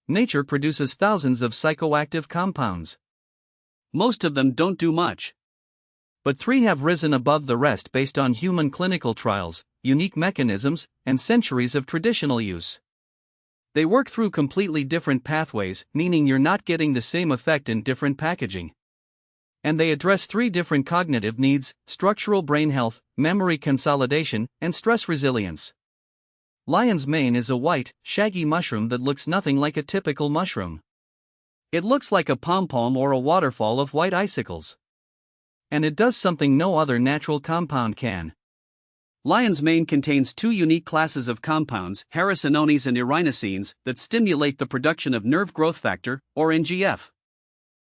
nature produces thousands of psychoactive compounds. Most of them don't do much. But 3 have risen above the rest based on human clinical trials, unique mechanisms, and centuries of traditional use. They work through completely different pathways, meaning you're not getting the same effect in different packaging. And they address 3 different cognitive needs: structural brain health, memory consolidation, and stress resilience. Lion's mane is a white, shaggy mushroom that looks nothing like a typical mushroom. It looks like a pom-pom or a waterfall of white icicles. And it does something no other natural compound can. Lion's mane contains 2 unique classes of compounds, hericenones and irinosines, that stimulate the production of nerve growth factor, or NGF.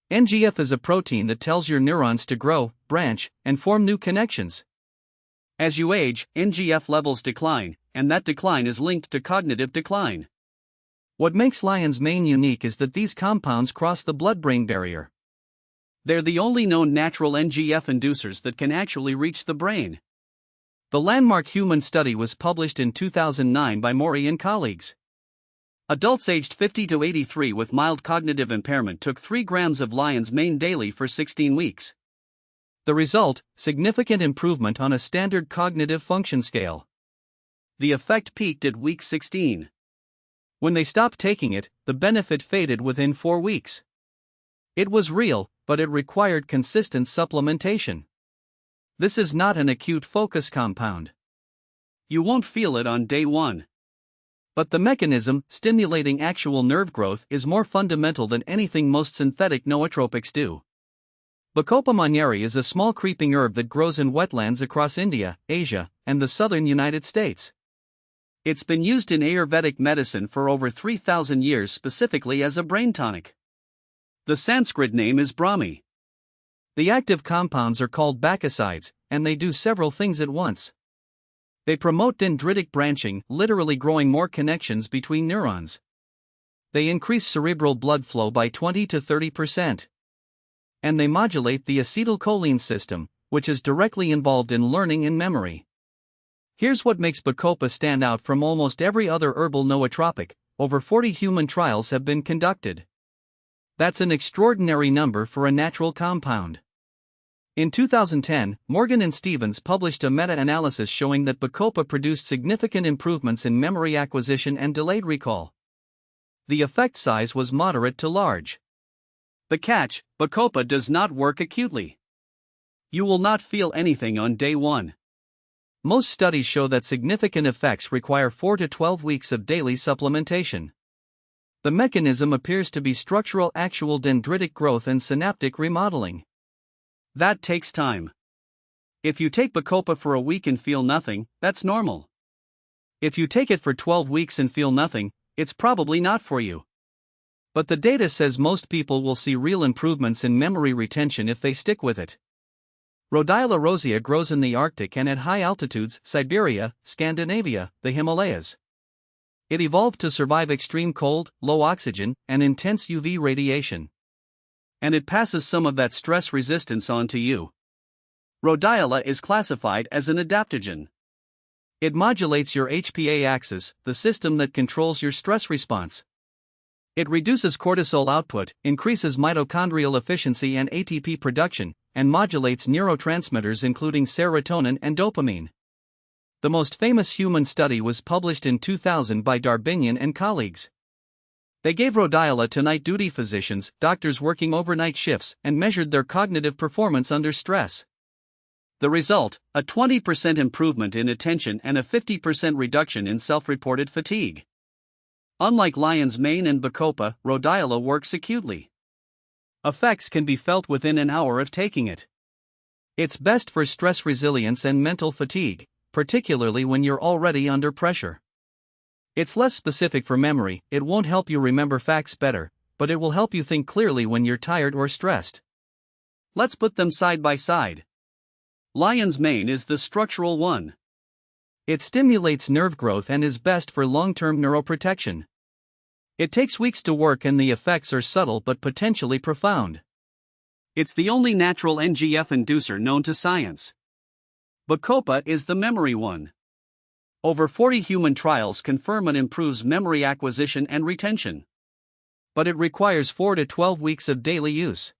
NGF is a protein that tells your neurons to grow, branch, and form new connections. As you age, NGF levels decline, and that decline is linked to cognitive decline. What makes lion's mane unique is that these compounds cross the blood-brain barrier. They're the only known natural NGF inducers that can actually reach the brain. The landmark human study was published in 2009 by Monnieri and colleagues. Adults aged 50 to 83 with mild cognitive impairment took 3 grams of lion's mane daily for 16 weeks. The result: significant improvement on a standard cognitive function scale. The effect peaked at week 16. When they stopped taking it, the benefit faded within 4 weeks. It was real, but it required consistent supplementation. This is not an acute focus compound. You won't feel it on day 1. But the mechanism, stimulating actual nerve growth, is more fundamental than anything most synthetic nootropics do. Bacopa Monnieri is a small creeping herb that grows in wetlands across India, Asia, and the southern United States. It's been used in Ayurvedic medicine for over 3,000 years, specifically as a brain tonic. The Sanskrit name is Brahmi. The active compounds are called bacosides, and they do several things at once. They promote dendritic branching, literally growing more connections between neurons. They increase cerebral blood flow by 20 to 30%. And they modulate the acetylcholine system, which is directly involved in learning and memory. Here's what makes Bacopa stand out from almost every other herbal nootropic: over 40 human trials have been conducted. That's an extraordinary number for a natural compound. In 2010, Morgan and Stevens published a meta-analysis showing that Bacopa produced significant improvements in memory acquisition and delayed recall. The effect size was moderate to large. The catch: Bacopa does not work acutely. You will not feel anything on day 1. Most studies show that significant effects require 4 to 12 weeks of daily supplementation. The mechanism appears to be structural actual dendritic growth and synaptic remodeling. That takes time. If you take Bacopa for a week and feel nothing, that's normal. If you take it for 12 weeks and feel nothing, it's probably not for you. But the data says most people will see real improvements in memory retention if they stick with it. Rhodiola Rosea grows in the Arctic and at high altitudes: Siberia, Scandinavia, the Himalayas. It evolved to survive extreme cold, low oxygen, and intense UV radiation. And it passes some of that stress resistance on to you. Rhodiola is classified as an adaptogen. It modulates your HPA axis, the system that controls your stress response. It reduces cortisol output, increases mitochondrial efficiency and ATP production, and modulates neurotransmitters including serotonin and dopamine. The most famous human study was published in 2000 by Darbinian and colleagues. They gave Rhodiola to night duty physicians, doctors working overnight shifts, and measured their cognitive performance under stress. The result: a 20% improvement in attention and a 50% reduction in self-reported fatigue. Unlike lion's mane and Bacopa, Rhodiola works acutely. Effects can be felt within an hour of taking it. It's best for stress resilience and mental fatigue, particularly when you're already under pressure. It's less specific for memory. It won't help you remember facts better, but it will help you think clearly when you're tired or stressed. Let's put them side by side. Lion's mane is the structural one. It stimulates nerve growth and is best for long-term neuroprotection. It takes weeks to work and the effects are subtle but potentially profound. It's the only natural NGF inducer known to science. Bacopa is the memory one. Over 40 human trials confirm it improves memory acquisition and retention. but it requires 4 to 12 weeks of daily use.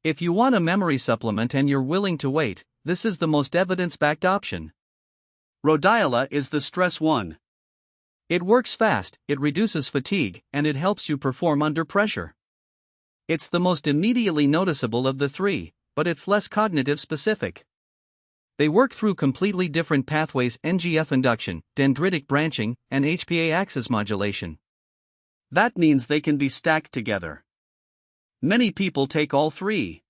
If you want a memory supplement and you're willing to wait, this is the most evidence-backed option. Rhodiola is the stress one. It works fast, it reduces fatigue, and it helps you perform under pressure. It's the most immediately noticeable of the three, but it's less cognitive specific. They work through completely different pathways: NGF induction, dendritic branching, and HPA axis modulation. That means they can be stacked together. Many people take all three.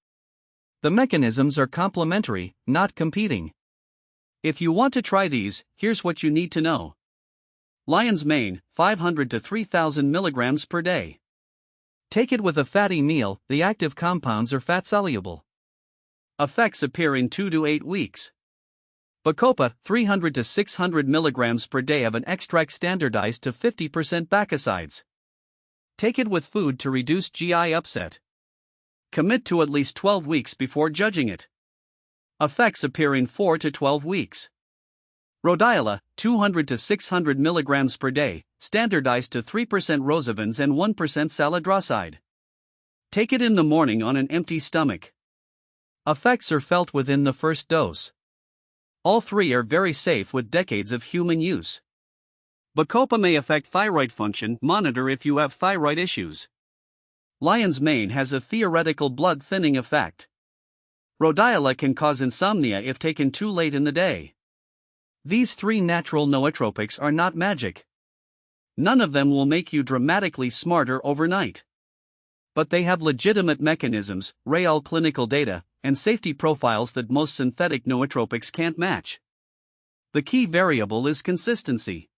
The mechanisms are complementary, not competing. If you want to try these, here's what you need to know. Lion's mane, 500 to 3,000 milligrams per day. Take it with a fatty meal, the active compounds are fat-soluble. Effects appear in 2 to 8 weeks. Bacopa, 300 to 600 milligrams per day of an extract standardized to 50% bacosides. Take it with food to reduce GI upset. Commit to at least 12 weeks before judging it. Effects appear in 4 to 12 weeks. Rhodiola, 200 to 600 milligrams per day, standardized to 3% rosavins and 1% saladroside. Take it in the morning on an empty stomach. Effects are felt within the first dose. All three are very safe with decades of human use. Bacopa may affect thyroid function. Monitor if you have thyroid issues. Lion's mane has a theoretical blood thinning effect. Rhodiola can cause insomnia if taken too late in the day. These three natural nootropics are not magic. None of them will make you dramatically smarter overnight. But they have legitimate mechanisms, real clinical data, and safety profiles that most synthetic nootropics can't match. The key variable is consistency.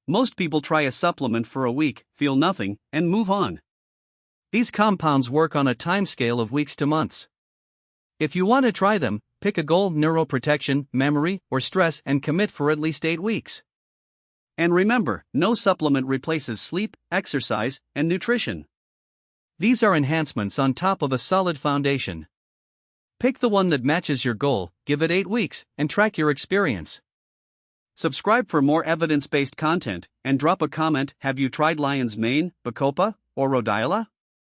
Most people try a supplement for a week, feel nothing, and move on. These compounds work on a timescale of weeks to months. If you want to try them, pick a goal: neuroprotection, memory, or stress, and commit for at least 8 weeks. And remember, no supplement replaces sleep, exercise, and nutrition. These are enhancements on top of a solid foundation. Pick the one that matches your goal, give it 8 weeks, and track your experience. Subscribe for more evidence-based content, and drop a comment. Have you tried lion's mane, Bacopa, or Rhodiola?